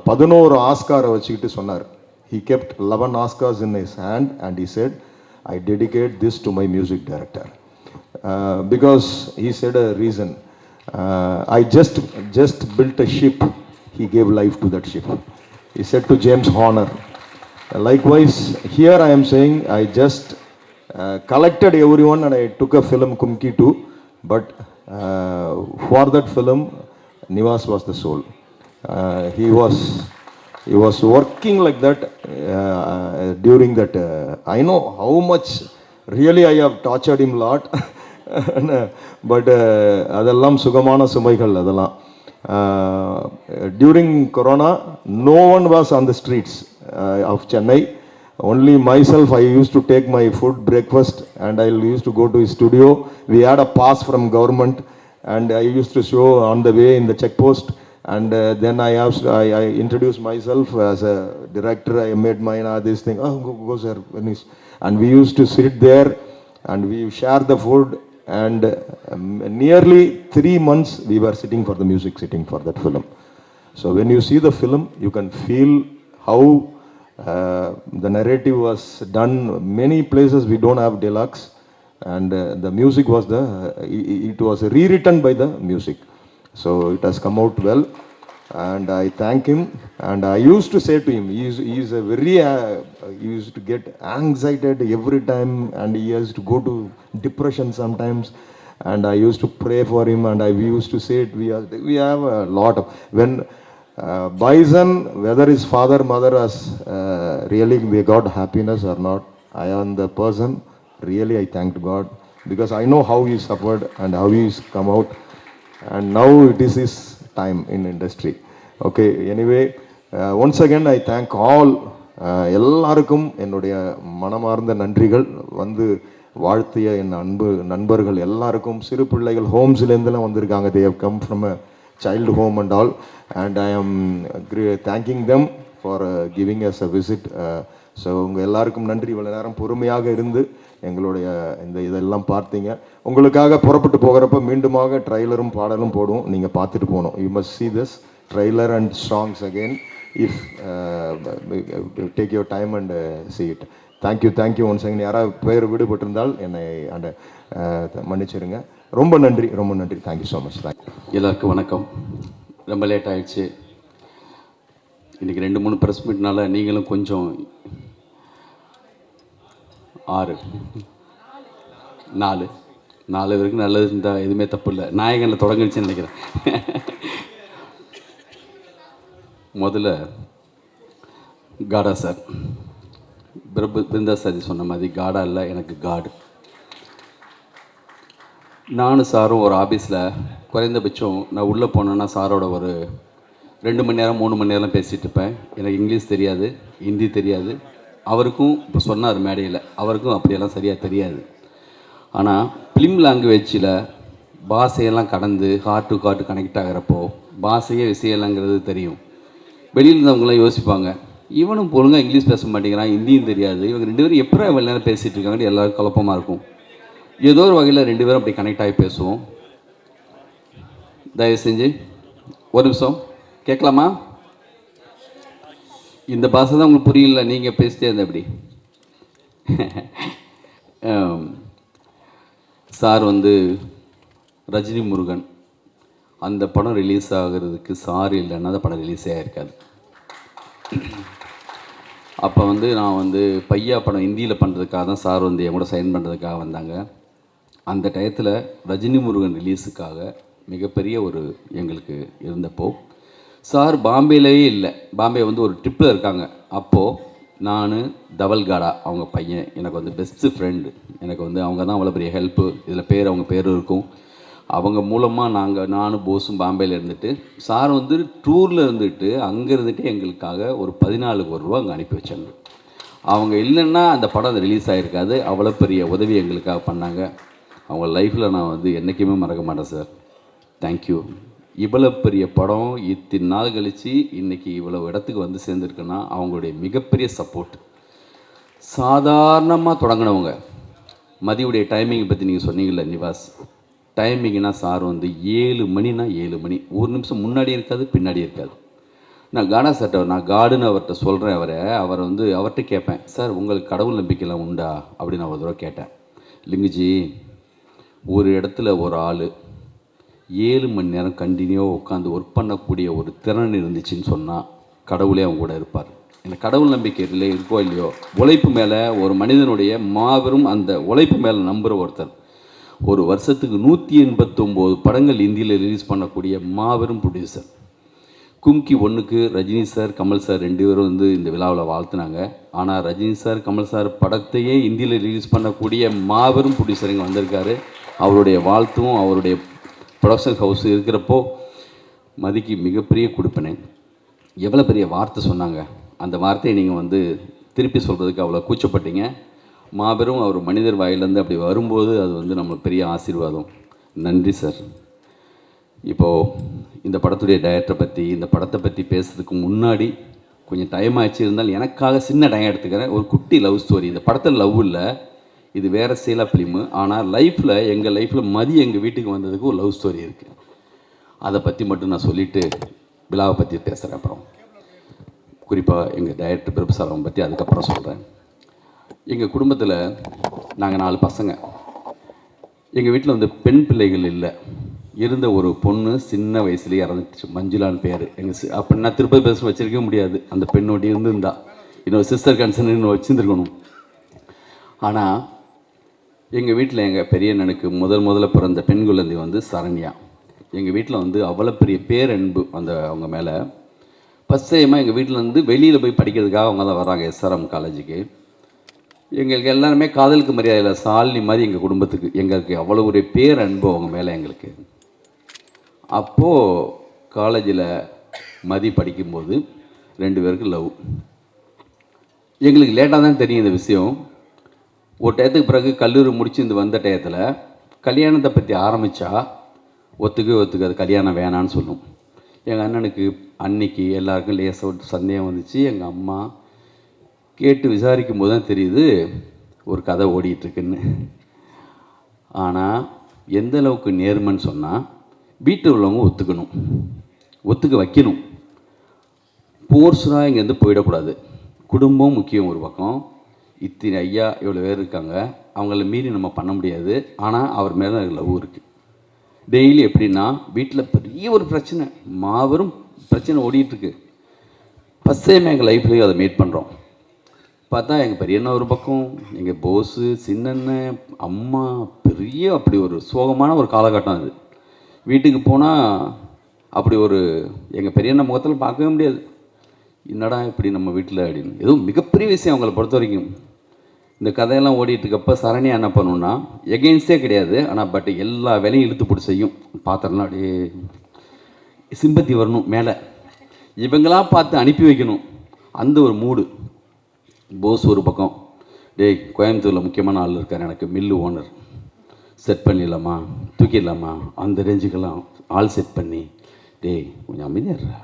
11 ஆஸ்காரை வச்சுக்கிட்டு சொன்னார். he kept 11 Oscars in his hand and he said, I dedicate this to my music director. Because he said a reason. I just built a ship. He gave life to that ship. He said to James Horner. Likewise, here I am saying I just collected everyone and I took a film Kumki 2, but for that film, Nivas was the soul. He was working like that during that. I know how much really I have tortured him a lot. But அதெல்லாம் சுகமான சுமைகள் அதெல்லாம். During Corona, no one was on the streets of Chennai. Only myself, I used to take my food, breakfast, and I used to go to his studio. We had a pass from government, and I used to show on the way in the check post. And then I introduced myself as a director. I made mine, this thing. Oh, go sir. And we used to sit there, and we shared the food. And nearly 3 months we were sitting for the music, sitting for that film. So when you see the film, you can feel how the narrative was done. Many places we don't have deluxe, and the music was it was rewritten by the music. So it has come out well, and I thank him. And I used to say to him, he is a very he used to get anxiety every time, and he used to go to depression sometimes. And I used to pray for him, and we used to say it. We have a lot of when Bison, whether his father, mother has really they got happiness or not, I am the person. Really, I thanked God, because I know how he suffered and how he's come out. And now it is his time in industry. Okay, anyway, once again I thank all. எல்லாருக்கும் என்னுடைய மனமார்ந்த நன்றிகள். வந்து வாழ்த்திய என் அன்பு நண்பர்கள் எல்லாருக்கும், சிறு பிள்ளைகள் ஹோம்ஸ்லேருந்துலாம் வந்திருக்காங்க. they have come from a child home and all, and I am thanking them for giving us a visit. So உங்கள் எல்லாருக்கும் நன்றி. இவ்வளோ நேரம் பொறுமையாக இருந்து எங்களுடைய இதெல்லாம் பார்த்தீங்க. உங்களுக்காக புறப்பட்டு போகிறப்ப மீண்டுமாக ட்ரைலரும் பாடலும் போடுவோம், நீங்கள் பார்த்துட்டு போகணும். You must see this trailer and songs again if take your time and see it. Thank you once again. யாராவது பேர் விடுபட்டிருந்தால் என்னை அந்த மன்னிச்சிருங்க. ரொம்ப நன்றி. Thank you so much. தேங்க்யூ. எல்லாருக்கும் வணக்கம். ரொம்ப லேட் ஆகிடுச்சு. இன்றைக்கி 2-3 ப்ரெஸ் மீட்னால நீங்களும் கொஞ்சம் 4 வரைக்கும் நல்லது இருந்தால் எதுவுமே தப்பு இல்லை. நாயகனில் தொடங்கிடுச்சுன்னு நினைக்கிறேன். முதல்ல காடா சார், பிருந்தா சார் சொன்ன மாதிரி காடா இல்லை, எனக்கு காடு. நானும் சாரும் ஒரு ஆஃபீஸில் குறைந்தபட்சம் நான் உள்ளே போனேன்னா சாரோட ஒரு 2 மணி நேரம் 3 மணி நேரம் பேசிகிட்டு இருப்பேன். எனக்கு இங்கிலீஷ் தெரியாது, ஹிந்தி தெரியாது. அவருக்கும் இப்போ சொன்னார் மேடையில், அவருக்கும் அப்படியெல்லாம் சரியாக தெரியாது. ஆனால் ஃபிலிம் லாங்குவேஜில் பாஷையெல்லாம் கடந்து ஹார்ட் டு ஹார்ட் கனெக்ட் ஆகிறப்போ பாஷையே விஷயம்லாங்கிறது தெரியும். வெளியில் இருந்தவங்களாம் யோசிப்பாங்க, இவனும் ஒழுங்காக இங்கிலீஷ் பேச மாட்டேங்கிறான், ஹிந்தியும் தெரியாது, இவங்க 2 பேரும் எப்போ இவ்வளோ நேரம் பேசிகிட்டு இருக்காங்கன்னு எல்லாருக்கும் குழப்பமாக இருக்கும். ஏதோ ஒரு வகையில் 2 பேரும் அப்படி கனெக்ட் ஆகி பேசுவோம். தயவு செஞ்சு ஒரு நிமிஷம் கேட்கலாமா? இந்த பாஷை தான் உங்களுக்கு புரியல, நீங்கள் பேசிட்டே இருந்த அப்படி. சார் வந்து ரஜினி முருகன் அந்த படம் ரிலீஸ் ஆகிறதுக்கு சார் இல்லைன்னா அந்த படம் ரிலீஸே ஆகிருக்காது. அப்போ வந்து நான் வந்து பையா படம் ஹிந்தியில் பண்ணுறதுக்காக தான் சார் வந்து என் கூட சைன் பண்ணுறதுக்காக வந்தாங்க. அந்த டயத்தில் ரஜினி முருகன் ரிலீஸுக்காக மிகப்பெரிய ஒரு எங்களுக்கு இருந்தப்போ சார் பாம்பேலேயே இல்லை, பாம்பே வந்து ஒரு ட்ரிப்பில் இருக்காங்க. அப்போது நான் தவல்காடா அவங்க பையன் எனக்கு வந்து பெஸ்ட்டு ஃப்ரெண்டு. எனக்கு வந்து அவங்க தான் அவ்வளோ பெரிய ஹெல்ப்பு. இதில் பேர் அவங்க பேர் இருக்கும். அவங்க மூலமாக நானும் போஸும் பாம்பேயில் இருந்துட்டு சார் வந்து டூரில் இருந்துட்டு அங்கே இருந்துட்டு எங்களுக்காக ஒரு 14 கோடி ரூபா அங்கே அனுப்பி வச்சாங்க. அவங்க இல்லைன்னா அந்த படம் ரிலீஸ் ஆகிருக்காது. அவ்வளோ பெரிய உதவி எங்களுக்காக பண்ணாங்க. அவங்க லைஃப்பில் நான் வந்து என்றைக்குமே மறக்க மாட்டேன் சார். தேங்க்யூ. இவ்வளோ பெரிய படம் இத்தனை நாள் கழித்து இன்றைக்கி இவ்வளோ இடத்துக்கு வந்து சேர்ந்துருக்குன்னா அவங்களுடைய மிகப்பெரிய சப்போர்ட். சாதாரணமாக தொடங்கினவங்க. மதியுடைய டைமிங்கை பற்றி நீங்கள் சொன்னீங்கள்ல நிவாஸ், டைமிங்னா சார் வந்து 7 மணினா 7 மணி, ஒரு நிமிஷம் முன்னாடி இருக்காது பின்னாடி இருக்காது. நான் காடா சார்ட்ட நான் காடுன்னு அவர்கிட்ட சொல்கிறேன். அவரை வந்து அவர்கிட்ட கேட்பேன், சார் உங்களுக்கு கடவுள் நம்பிக்கைலாம் உண்டா அப்படின்னு நான் ஒரு தடவை கேட்டேன். லிங்குஜி, ஒரு இடத்துல ஒரு ஆள் 7 மணி நேரம் கண்டினியூவாக உட்காந்து ஒர்க் பண்ணக்கூடிய ஒரு திறன் இருந்துச்சுன்னு சொன்னால் கடவுளே அவங்க கூட இருப்பார். இந்த கடவுள் நம்பிக்கை இல்லை இருக்கோ இல்லையோ, உழைப்பு மேலே ஒரு மனிதனுடைய மாபெரும் அந்த உழைப்பு மேலே நம்புகிற ஒருத்தர் ஒரு வருஷத்துக்கு 189 படங்கள் இந்தியில் ரிலீஸ் பண்ணக்கூடிய மாபெரும் ப்ரொடியூசர். கும்கி 1க்கு ரஜினி சார், கமல் சார் 2 பேரும் வந்து இந்த விழாவில் வாழ்த்துனாங்க. ஆனால் ரஜினி சார், கமல் சார் படத்தையே இந்தியில் ரிலீஸ் பண்ணக்கூடிய மாபெரும் ப்ரொடியூசர் இங்கே வந்திருக்காரு. அவருடைய வாழ்த்தும் அவருடைய ப்ரொடக்ஷன் ஹவுஸ் இருக்கிறப்போ மதிக்கு மிகப்பெரிய கொடுப்பினை. எவ்வளோ பெரிய வார்த்தை சொன்னாங்க. அந்த வார்த்தையை நீங்கள் வந்து திருப்பி சொல்கிறதுக்கு அவ்வளோ கூச்சப்பட்டீங்க. மாபெரும் அவர் மனிதர் வாயிலேருந்து அப்படி வரும்போது அது வந்து நம்மளுக்கு பெரிய ஆசீர்வாதம். நன்றி சார். இப்போது இந்த படத்துடைய டைரக்டரை பற்றி, இந்த படத்தை பற்றி பேசுறதுக்கு முன்னாடி கொஞ்சம் டைம் ஆச்சு, இருந்தாலும் எனக்காக சின்ன டைம் எடுத்துக்கிறேன். ஒரு குட்டி லவ் ஸ்டோரி. இந்த படத்தில் லவ் இல்லை, இது வேறு சேலா ஃபிலிமு. ஆனால் லைஃப்பில் எங்கள் லைஃப்பில் மதி எங்கள் வீட்டுக்கு வந்ததுக்கு ஒரு லவ் ஸ்டோரி இருக்குது. அதை பற்றி மட்டும் நான் சொல்லிவிட்டு விழாவை பற்றி பேசுகிறேன். அப்புறம் குறிப்பாக எங்கள் டைரக்டர் பிரபுசாரம் பற்றி அதுக்கப்புறம் சொல்கிறேன். எங்கள் குடும்பத்தில் நாங்கள் 4 பசங்க. எங்கள் வீட்டில் வந்து பெண் பிள்ளைகள் இல்லை. இருந்த ஒரு பொண்ணு சின்ன வயசுலேயே இறந்துச்சு, மஞ்சுளான்னு பேர். எங்கள் அப்படின்னா திருப்பதி பேச வச்சிருக்கவே முடியாது. அந்த பெண்ணோட்டி இருந்திருந்தா இன்னொரு சிஸ்டர் கன்சர்ன் இன்னும் வச்சுருந்துருக்கணும். ஆனால் எங்கள் வீட்டில் எங்கள் பெரிய அண்ணனுக்கு முதல்ல பிறந்த பெண் குழந்தை வந்து சரண்யா. எங்கள் வீட்டில் வந்து அவ்வளோ பெரிய பேரன்பு அவங்க மேலே. ஃபஸ்ட் டைமாக எங்கள் வீட்டில் வந்து வெளியில் போய் படிக்கிறதுக்காக அவங்க தான் வராங்க SRM காலேஜுக்கு. எங்களுக்கு எல்லாருமே காதலுக்கு மரியாதையில் சாலினி மாதிரி எங்கள் குடும்பத்துக்கு எங்களுக்கு அவ்வளோ ஒரு பேரன்பு அவங்க மேலே எங்களுக்கு. அப்போது காலேஜில் மதி படிக்கும்போது 2 பேருக்கு லவ். எங்களுக்கு லேட்டாக தான் தெரியும் இந்த விஷயம். ஒரு டயத்துக்கு பிறகு கல்லூரி முடிச்சு இந்த வந்த டயத்தில் கல்யாணத்தை பற்றி ஆரம்பித்தா ஒத்துக்காது, கல்யாணம் வேணான்னு சொல்லும். எங்கள் அண்ணனுக்கு அன்னைக்கு எல்லாருக்கும் லேசாக சந்தேகம் வந்துச்சு. எங்கள் அம்மா கேட்டு விசாரிக்கும் போது தான் தெரியுது ஒரு கதை ஓடிட்டுருக்குன்னு. ஆனால் எந்த அளவுக்கு நேர்மைன்னு சொன்னால், வீட்டில் உள்ளவங்க ஒத்துக்க வைக்கணும். போர்ஸ்ராக இங்கேருந்து போயிடக்கூடாது. குடும்பம் முக்கியம் ஒரு பக்கம். இத்தனை ஐயா இவ்வளோ பேர் இருக்காங்க, அவங்கள மீறி நம்ம பண்ண முடியாது. ஆனால் அவர் மேலே எனக்கு லவ் இருக்குது. டெய்லி எப்படின்னா வீட்டில் பெரிய ஒரு பிரச்சனை, மாபெரும் பிரச்சனை ஓடிட்டுருக்கு. ஃபஸ்ட் டைம் எங்கள் லைஃப்லேயும் அதை மீட் பண்ணுறோம். பார்த்தா எங்கள் பெரியண்ணா ஒரு பக்கம், எங்கள் போஸு, சின்னண்ணன், அம்மா, பெரிய அப்படி ஒரு சோகமான ஒரு காலகட்டம் அது. வீட்டுக்கு போனால் அப்படி ஒரு எங்கள் பெரியண்ணா முகத்தில் பார்க்கவே முடியாது. என்னடா இப்படி நம்ம வீட்டில் அப்படின்னு. எதுவும் மிகப்பெரிய விஷயம் அவங்கள பொறுத்த வரைக்கும். இந்த கதையெல்லாம் ஓடிட்டுருக்கப்போ சரணியா என்ன பண்ணுன்னா, எகெயின்ஸ்டே கிடையாது, ஆனால் பட் எல்லா வேலையும் இழுத்து போட்டு செய்யும். பாத்திரம்லாம் அப்படியே சிம்பத்தி வரணும் மேலே, இவங்களாம் பார்த்து அனுப்பி வைக்கணும். அந்த ஒரு மூடு. போஸ் ஒரு பக்கம், டேய் கோயம்புத்தூரில் முக்கியமான ஆள் இருக்கார், எனக்கு மில்லு ஓனர், செட் பண்ணிடலாமா, தூக்கிடலாமா, அந்த ரேஞ்சுக்கெல்லாம் ஆள் செட் பண்ணி, டேய் கொஞ்சம் அமைதியாடுறா,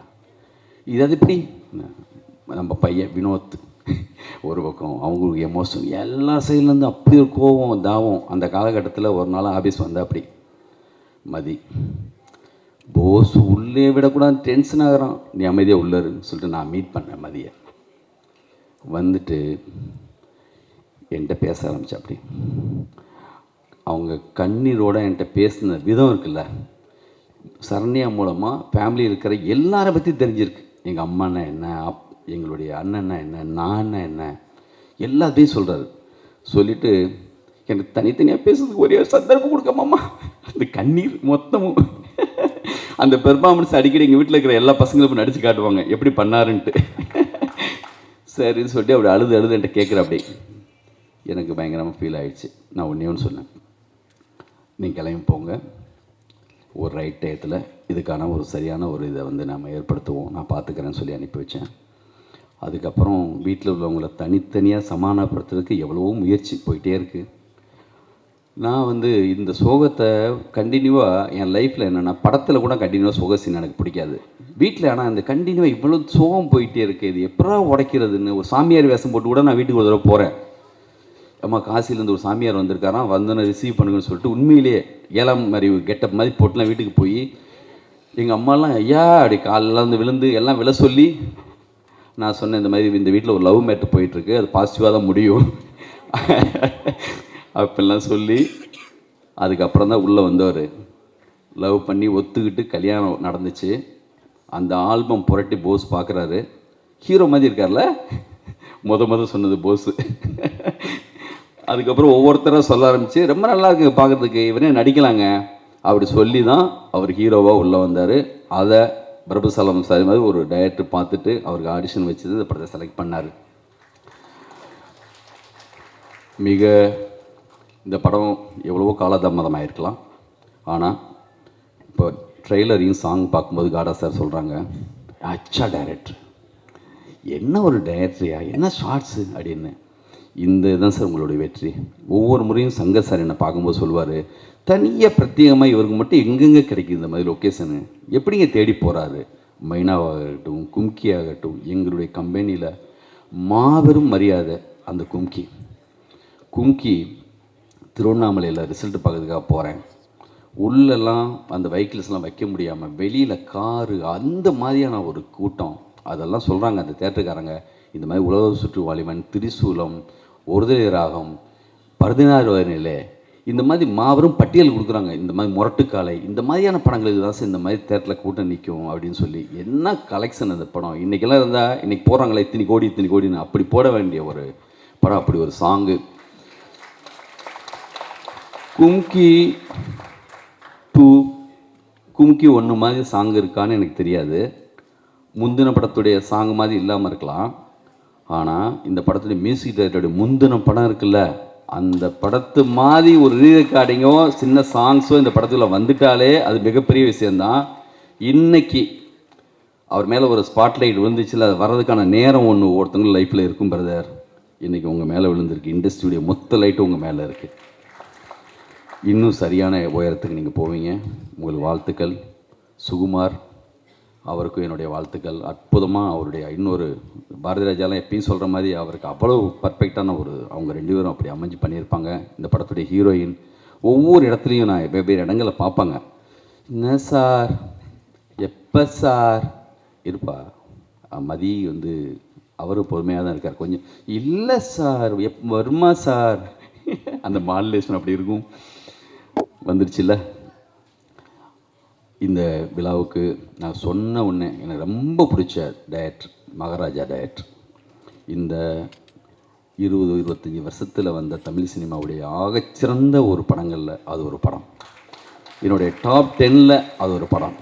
இது அது இப்படி. நம்ம பையன் வினோத் ஒரு பக்கம், அவங்களுக்கு எமோஷன் எல்லா சைட்லேருந்து அப்படி ஒரு கோவம் தாவம். அந்த காலகட்டத்தில் ஒரு நாள் ஆஃபீஸ் வந்தால் அப்படி மதி, போஸ் உள்ளே விடக்கூடாது, டென்ஷன் ஆகிறான், நீ அமைதியாக உள்ளருன்னு சொல்லிட்டு நான் மீட் பண்ணேன் மதியை. வந்துட்டு என்கிட்ட பேச ஆரம்பித்தா. அப்படி அவங்க கண்ணீரோடு என்கிட்ட பேசின விதம் இருக்குல்ல, சரண்யா மூலமாக ஃபேமிலி இருக்கிற எல்லாரை பற்றி தெரிஞ்சிருக்கு. எங்கள் அம்மானா என்ன, எங்களுடைய அண்ணன்னா என்ன, நான் என்ன, எல்லாத்தையும் சொல்கிறாரு. சொல்லிவிட்டு எனக்கு தனித்தனியாக பேசுறதுக்கு ஒரே சந்தர்ப்பம் கொடுக்காமம்மா, அந்த கண்ணீர் மொத்தமும் அந்த பெர்ஃபார்மன்ஸ் அடிக்கடி எங்கள் வீட்டில் இருக்கிற எல்லா பசங்களும் நடித்து காட்டுவாங்க எப்படி பண்ணாருன்ட்டு. சரின்னு சொல்லிட்டு அப்படி அழுது என்கிட்ட கேட்குற. அப்படி எனக்கு பயங்கரமாக ஃபீல் ஆகிடுச்சு. நான் ஒன்று சொன்னேன், நீங்கள் கிளம்பி போங்க, ஒரு ரைட் டயத்தில் இதுக்கான ஒரு சரியான ஒரு இதை வந்து நம்ம ஏற்படுத்துவோம், நான் பார்த்துக்கிறேன்னு சொல்லி அனுப்பி வச்சேன். அதுக்கப்புறம் வீட்டில் உள்ளவங்கள தனித்தனியாக சமாதானப்படுத்துறதுக்கு எவ்வளவோ முயற்சி போயிட்டே இருக்குது. நான் வந்து இந்த சோகத்தை கண்டினியூவாக என் லைஃப்பில் என்னென்னா, படத்தில் கூட கண்டினியூவாக சோக சீன் எனக்கு பிடிக்காது. வீட்டில் ஆனால் இந்த கண்டினியூவாக இவ்வளோ சோகம் போயிட்டே இருக்குது, இது எப்படா உடைக்கிறதுன்னு ஒரு சாமியார் வேஷம் போட்டு கூட நான் வீட்டுக்கு ஒரு தடவை போகிறேன். அம்மா காசிலேருந்து ஒரு சாமியார் வந்திருக்காராம், வந்தோன்னே ரிசீவ் பண்ணுங்கன்னு சொல்லிட்டு உண்மையிலேயே 7ஆம் அறிவு கெட்டப் மாதிரி போட்டுலாம் வீட்டுக்கு போய் எங்கள் அம்மாலாம் ஐயா அப்படி காலெல்லாம் வந்து விழுந்து எல்லாம் விழ சொல்லி நான் சொன்னேன் இந்த மாதிரி இந்த வீட்டில் ஒரு லவ் மேட்ரு போயிட்டுருக்கு, அது பாசிட்டிவாக தான் முடியும் அப்படிலாம் சொல்லி அதுக்கப்புறம் தான் உள்ளே வந்தவர். லவ் பண்ணி ஒத்துக்கிட்டு கல்யாணம் நடந்துச்சு. அந்த ஆல்பம் புரட்டி போஸ் பார்க்குறாரு, ஹீரோ மாதிரி இருக்கார்ல, முத சொன்னது போஸு. அதுக்கப்புறம் ஒவ்வொருத்தராக சொல்ல ஆரம்பித்து ரொம்ப நல்லா இருக்குங்க பார்க்குறதுக்கு, இவரே நடிக்கலாங்க அப்படி சொல்லி தான் அவர் ஹீரோவாக உள்ளே வந்தார். அதை பிரபுசாலம் சார் மாதிரி ஒரு டைரக்டர் பார்த்துட்டு அவருக்கு ஆடிஷன் வச்சது இந்த படத்தை செலக்ட் பண்ணார். மிக இந்த படம் எவ்வளவோ காலதாமதமாக இருக்கலாம், ஆனால் இப்போ ட்ரெய்லரையும் சாங் பார்க்கும்போது காடா சார் சொல்கிறாங்க, அச்சா டைரக்டர், என்ன ஒரு டைரக்டரியா, என்ன ஷார்ட்ஸு அப்படின்னு. இந்த இதுதான் சார் உங்களுடைய வெற்றி. ஒவ்வொரு முறையும் சங்கர் சார் என்னை பார்க்கும்போது சொல்லுவார், தனியாக பிரத்யேகமாக இவருக்கு மட்டும் எங்கெங்கே கிடைக்குது இந்த மாதிரி லொக்கேஷனு, எப்படிங்க தேடி போகிறாரு. மைனாவாகட்டும் கும்கி ஆகட்டும், எங்களுடைய கம்பெனியில் மாபெரும் மரியாதை அந்த கும்கி திருவண்ணாமலையில் ரிசல்ட் பார்க்கறதுக்காக போகிறேன். உள்ளெல்லாம் அந்த வெஹிக்கிள்ஸ்லாம் வைக்க முடியாமல் வெளியில் காரு, அந்த மாதிரியான ஒரு கூட்டம். அதெல்லாம் சொல்கிறாங்க அந்த தேட்டருக்காரங்க, இந்த மாதிரி உலக சுற்று வாலிபன், திரிசூலம், ஒருதலை ராகம், 16 நிலை, இந்த மாதிரி மாபெரும் பட்டியல் கொடுக்குறாங்க. இந்த மாதிரி முரட்டுக்காலை, இந்த மாதிரியான படங்களுக்கு தான் சார் இந்த மாதிரி தேட்டரில் கூட்டம் நிற்கும் அப்படின்னு சொல்லி. என்ன கலெக்ஷன் அந்த படம். இன்றைக்கெல்லாம் இருந்தால் இன்றைக்கி போகிறாங்களே இத்தனை கோடின்னு அப்படி போட வேண்டிய ஒரு படம். அப்படி ஒரு சாங்கு. கும்கி 2, கும்கி 1 மாதிரி சாங் இருக்கான்னு எனக்கு தெரியாது. முந்தின படத்துடைய சாங் மாதிரி இல்லாமல் இருக்கலாம், ஆனால் இந்த படத்துடைய மியூசிக் டைரக்டருடைய முந்தின படம் இருக்குல்ல, அந்த படத்து மாதிரி ஒரு ரீ ரெக்கார்டிங்கோ சின்ன சாங்ஸோ இந்த படத்தில் வந்துட்டாலே அது மிகப்பெரிய விஷயந்தான். இன்னைக்கு அவர் மேலே ஒரு ஸ்பாட்லைட் விழுந்துச்சுல, அது வர்றதுக்கான நேரம் ஒன்று ஒருத்தவங்க லைஃப்பில் இருக்கும் பிரதர். இன்றைக்கி உங்கள் மேலே விழுந்திருக்கு, இண்டஸ்ட்ரியுடைய மொத்த லைட்டும் உங்கள் மேலே இருக்குது. இன்னும் சரியான உயரத்துக்கு நீங்கள் போவீங்க. உங்களுக்கு வாழ்த்துக்கள். சுகுமார் அவருக்கும் என்னுடைய வாழ்த்துக்கள். அற்புதமாக அவருடைய இன்னொரு பாரதி ராஜாலாம் எப்பயும் சொல்கிற மாதிரி அவருக்கு அவ்வளோ பர்ஃபெக்டான ஒரு, அவங்க 2 பேரும் அப்படி அமைஞ்சு பண்ணியிருப்பாங்க. இந்த படத்துடைய ஹீரோயின் ஒவ்வொரு இடத்துலையும் நான் வெவ்வேறு இடங்களில் பார்ப்பாங்க. என்ன சார், எப்போ சார் இருப்பா. மதி வந்து அவரும் பொறுமையாக தான் இருக்கார். கொஞ்சம் இல்லை சார் வருமா சார், அந்த மாடுலேஷன் அப்படி இருக்கும். வந்துருச்சுல்ல. இந்த விழாவுக்கு நான் சொன்ன உடனே எனக்கு ரொம்ப பிடிச்ச டைரக்டர் மகாராஜா டைரக்டர். இந்த 20-25 வருஷத்தில் வந்த தமிழ் சினிமாவுடைய ஆகச்சிறந்த ஒரு படங்களில் அது ஒரு படம். என்னுடைய டாப் 10ல் அது ஒரு படம்.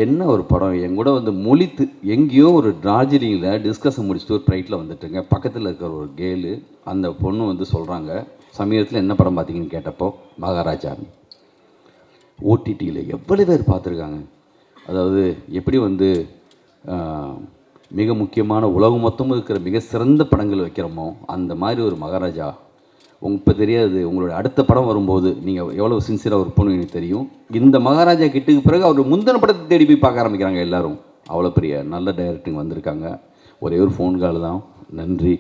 என்ன ஒரு படம். என் கூட வந்து மொழித்து எங்கேயோ ஒரு டார்ஜிலிங்கில் டிஸ்கஷன் முடிச்சுட்டு ஒரு ஃப்ளைட்டில் வந்துட்டுங்க. பக்கத்தில் இருக்கிற ஒரு கேலு, அந்த பொண்ணு வந்து சொல்கிறாங்க, சமீபத்தில் என்ன படம் பார்த்தீங்கன்னு கேட்டப்போ மகாராஜா. ஓடிடியில் எவ்வளோ பேர் பார்த்துருக்காங்க. அதாவது எப்படி வந்து மிக முக்கியமான உலகம் மொத்தமும் இருக்கிற மிக சிறந்த படங்கள் வைக்கிறோமோ அந்த மாதிரி ஒரு மகாராஜா. இப்போ தெரியாது, உங்களோட அடுத்த படம் வரும்போது நீங்கள் எவ்வளோ சின்சியராக ஒர்க் பண்ணுவீங்க எனக்கு தெரியும். இந்த மகாராஜா கிட்டுக்கு பிறகு அவர் முந்தின படத்தை தேடி போய் பார்க்க ஆரம்பிக்கிறாங்க எல்லோரும். அவ்வளோ பெரிய நல்ல டைரக்டரிங் வந்திருக்காங்க. ஒரே ஒரு ஃபோன் கால் தான், நன்றி.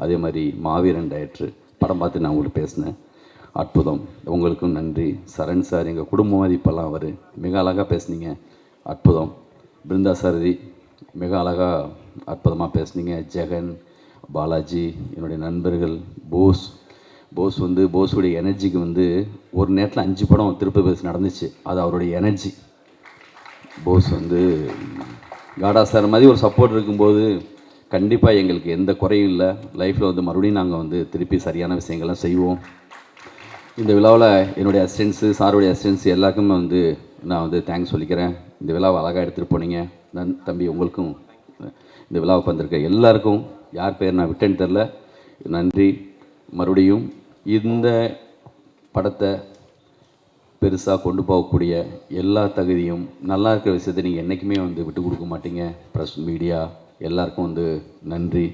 அதே மாதிரி மாவீரன் டைரக்டர் படம் பார்த்து நான் உங்களுக்கு பேசினேன், அற்புதம். உங்களுக்கும் நன்றி. சரண் சார் எங்கள் குடும்ப மதிப்பெல்லாம் அவர் மிக அழகாக பேசுனீங்க, அற்புதம். பிருந்தா சாரதி மிக அழகாக அற்புதமாக பேசுனீங்க. ஜெகன், பாலாஜி, என்னுடைய நண்பர்கள், போஸ் வந்து போஸுடைய எனர்ஜிக்கு வந்து ஒரு நேரத்தில் 5 படம் திருப்பி பேசி நடந்துச்சு. அது அவருடைய எனர்ஜி. போஸ் வந்து காடா சார் மாதிரி ஒரு சப்போர்ட் இருக்கும்போது கண்டிப்பாக எங்களுக்கு எந்த குறையும் இல்லை. லைஃப்பில் வந்து மறுபடியும் நாங்கள் வந்து திருப்பி சரியான விஷயங்கள்லாம் செய்வோம். இந்த விழாவில் என்னுடைய அசிஸ்டன்ஸு, சாருடைய அசிஸ்டன்ஸ் எல்லாருக்குமே வந்து நான் வந்து தேங்க்ஸ் சொல்லிக்கிறேன். இந்த விழாவை அழகாக எடுத்துகிட்டு போனீங்க. தம்பி உங்களுக்கும், இந்த விழாவுக்கு வந்திருக்க எல்லாருக்கும், யார் பேர் நான் விட்டேன்னு தெரில, நன்றி. மறுபடியும் இந்த படத்தை பெருசாக கொண்டு போகக்கூடிய எல்லா தகுதியும், நல்லா இருக்கிற விஷயத்தை நீங்கள் என்றைக்குமே வந்து விட்டு கொடுக்க மாட்டீங்க. ப்ரெஸ், மீடியா எல்லாருக்கும் வந்து நன்றி.